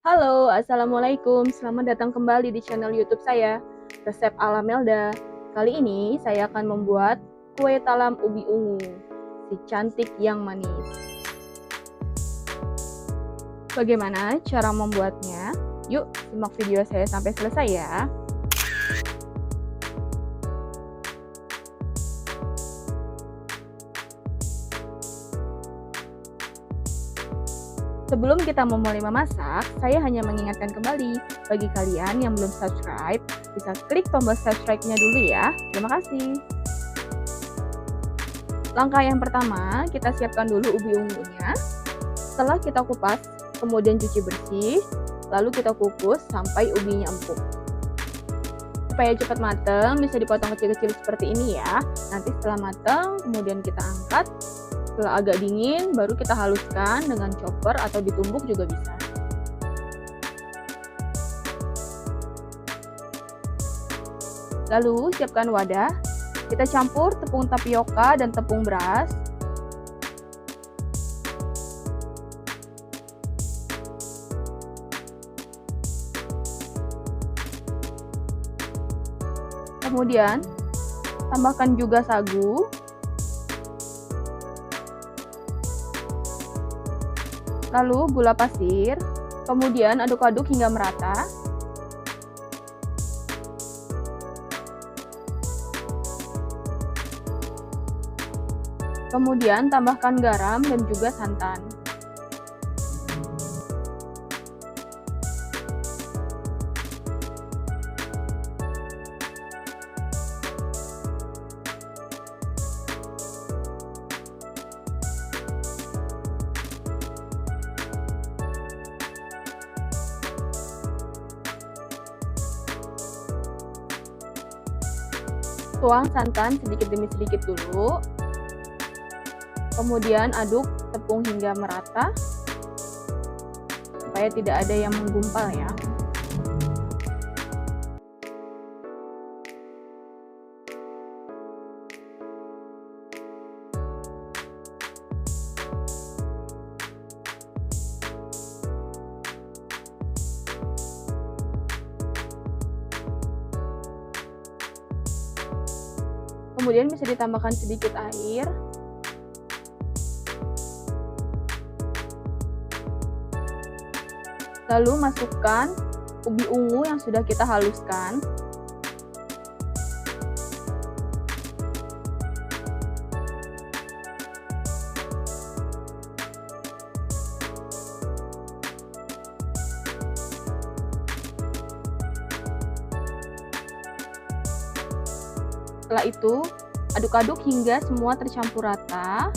Halo, Assalamualaikum. Selamat datang kembali di channel YouTube saya, Resep ala Melda. Kali ini saya akan membuat kue talam ubi ungu, si cantik yang manis. Bagaimana cara membuatnya? Yuk, simak video saya sampai selesai ya. Sebelum kita memulai memasak, saya hanya mengingatkan kembali, bagi kalian yang belum subscribe, bisa klik tombol subscribe-nya dulu ya. Terima kasih. Langkah yang pertama, kita siapkan dulu ubi ungunya. Setelah kita kupas, kemudian cuci bersih, lalu kita kukus sampai ubinya empuk. Supaya cepat matang, bisa dipotong kecil-kecil seperti ini ya. Nanti setelah matang, kemudian kita angkat. Setelah agak dingin, baru kita haluskan dengan chopper atau ditumbuk juga bisa. Lalu siapkan wadah, kita campur tepung tapioka dan tepung beras. Kemudian tambahkan juga sagu. Lalu gula pasir, kemudian aduk-aduk hingga merata. Kemudian tambahkan garam dan juga santan. Tuang santan sedikit demi sedikit dulu. Kemudian aduk tepung hingga merata supaya tidak ada yang menggumpal ya. Kemudian bisa ditambahkan sedikit air. Lalu masukkan ubi ungu yang sudah kita haluskan. Setelah itu, aduk-aduk hingga semua tercampur rata.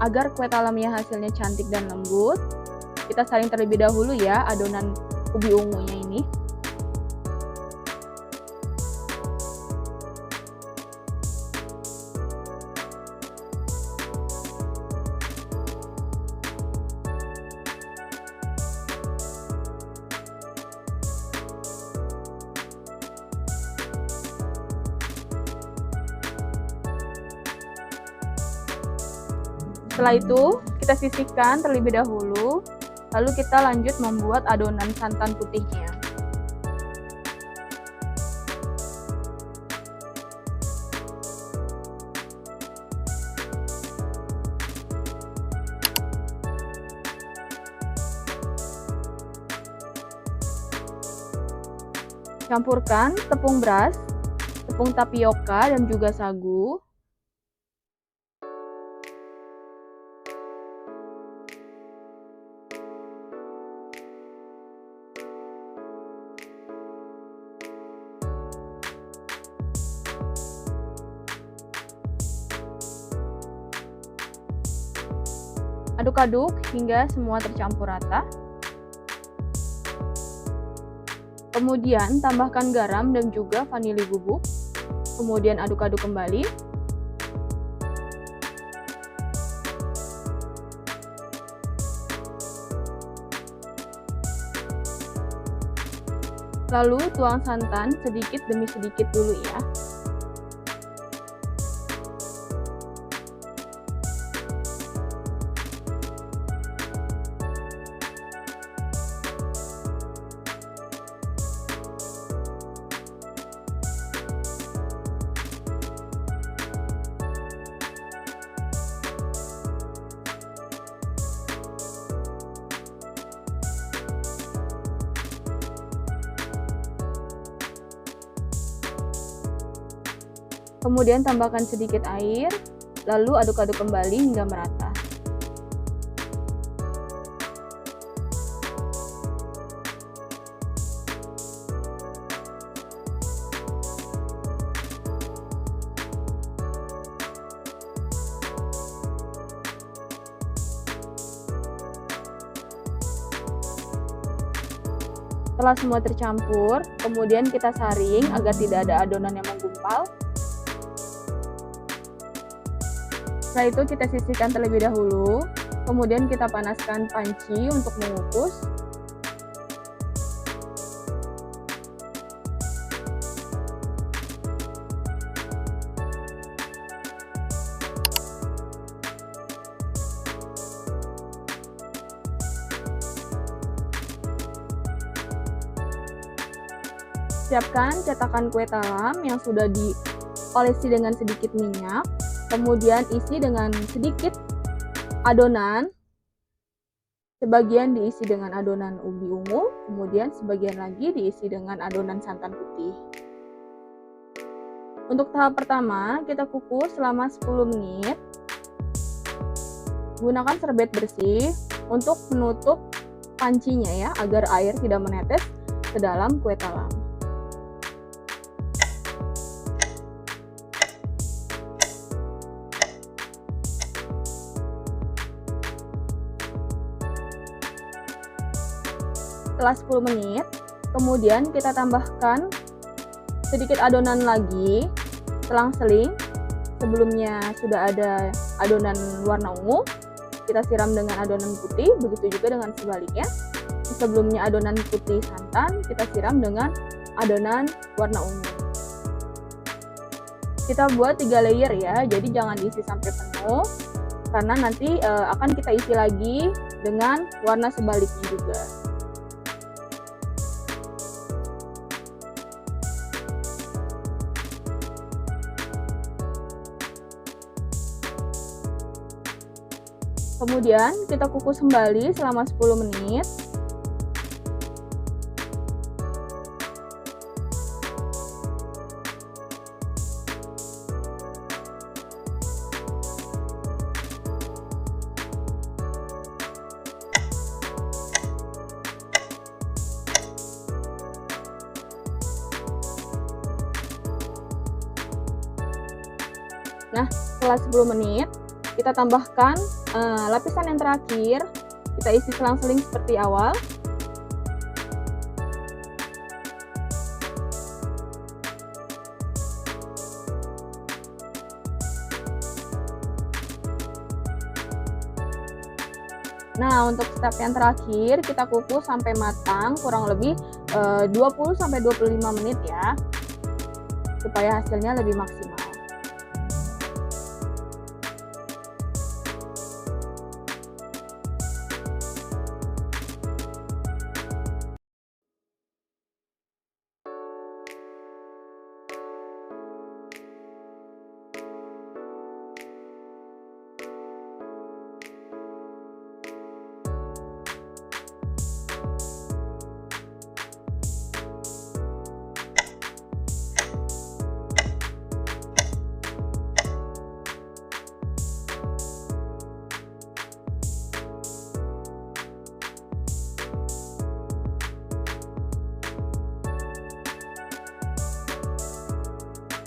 Agar kue talamnya hasilnya cantik dan lembut, kita saring terlebih dahulu ya adonan ubi ungunya ini. Setelah itu, kita sisihkan terlebih dahulu, lalu kita lanjut membuat adonan santan putihnya. Campurkan tepung beras, tepung tapioka, dan juga sagu. Aduk-aduk hingga semua tercampur rata. Kemudian tambahkan garam dan juga vanili bubuk. kemudian aduk-aduk kembali. Lalu tuang santan sedikit demi sedikit dulu ya. Kemudian tambahkan sedikit air, lalu aduk-aduk kembali hingga merata. Setelah semua tercampur, kemudian kita saring agar tidak ada adonan yang menggumpal. Setelah itu kita sisihkan terlebih dahulu, kemudian kita panaskan panci untuk mengukus. Siapkan cetakan kue talam yang sudah diolesi dengan sedikit minyak. Kemudian isi dengan sedikit adonan, sebagian diisi dengan adonan ubi ungu, kemudian sebagian lagi diisi dengan adonan santan putih. Untuk tahap pertama, kita kukus selama 10 menit. Gunakan serbet bersih untuk menutup pancinya ya, agar air tidak menetes ke dalam kue talam. Setelah 10 menit, kemudian kita tambahkan sedikit adonan lagi, selang-seling. Sebelumnya sudah ada adonan warna ungu, kita siram dengan adonan putih, begitu juga dengan sebaliknya. Sebelumnya adonan putih santan, kita siram dengan adonan warna ungu. Kita buat 3 layer ya, jadi jangan diisi sampai penuh, karena nanti akan kita isi lagi dengan warna sebaliknya juga. Kemudian kita kukus kembali selama 10 menit. Nah, setelah 10 menit, kita tambahkan lapisan yang terakhir, kita isi selang-seling seperti awal. Nah, untuk step yang terakhir, kita kukus sampai matang, kurang lebih 20-25 menit ya, supaya hasilnya lebih maksimal.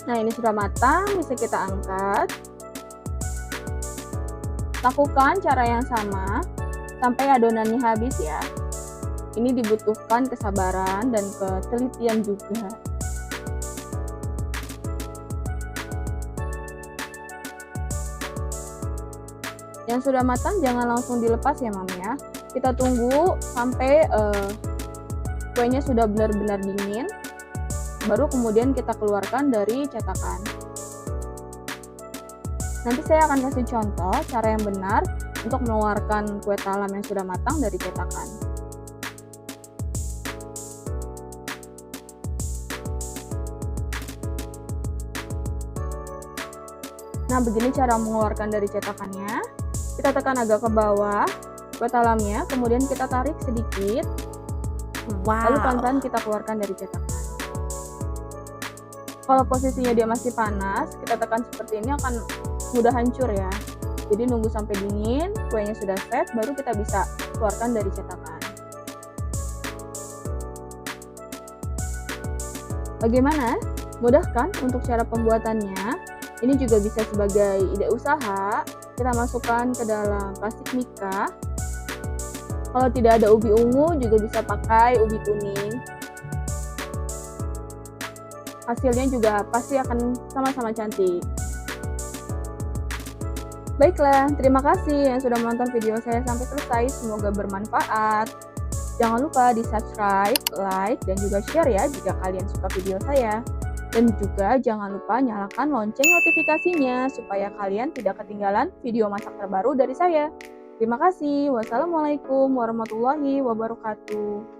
Nah, ini sudah matang, bisa kita angkat. Lakukan cara yang sama sampai adonannya habis ya. Ini dibutuhkan kesabaran dan ketelitian juga. Yang sudah matang jangan langsung dilepas ya Mam ya. Kita tunggu sampai kuenya sudah benar-benar dingin, baru kemudian kita keluarkan dari cetakan. Nanti saya akan kasih contoh cara yang benar untuk mengeluarkan kue talam yang sudah matang dari cetakan. Nah, begini cara mengeluarkan dari cetakannya. Kita tekan agak ke bawah kue talamnya, kemudian kita tarik sedikit, lalu pelan-pelan kita keluarkan dari cetakan. Kalau posisinya dia masih panas, kita tekan seperti ini akan mudah hancur ya. Jadi nunggu sampai dingin, kuenya sudah set, baru kita bisa keluarkan dari cetakan. Bagaimana? Mudah kan untuk cara pembuatannya? Ini juga bisa sebagai ide usaha. Kita masukkan ke dalam plastik mika. Kalau tidak ada ubi ungu juga bisa pakai ubi kuning. Hasilnya juga pasti akan sama-sama cantik. Baiklah, terima kasih yang sudah menonton video saya sampai selesai. Semoga bermanfaat. Jangan lupa di subscribe, like, dan juga share ya jika kalian suka video saya. Dan juga jangan lupa nyalakan lonceng notifikasinya supaya kalian tidak ketinggalan video masak terbaru dari saya. Terima kasih. Wassalamualaikum warahmatullahi wabarakatuh.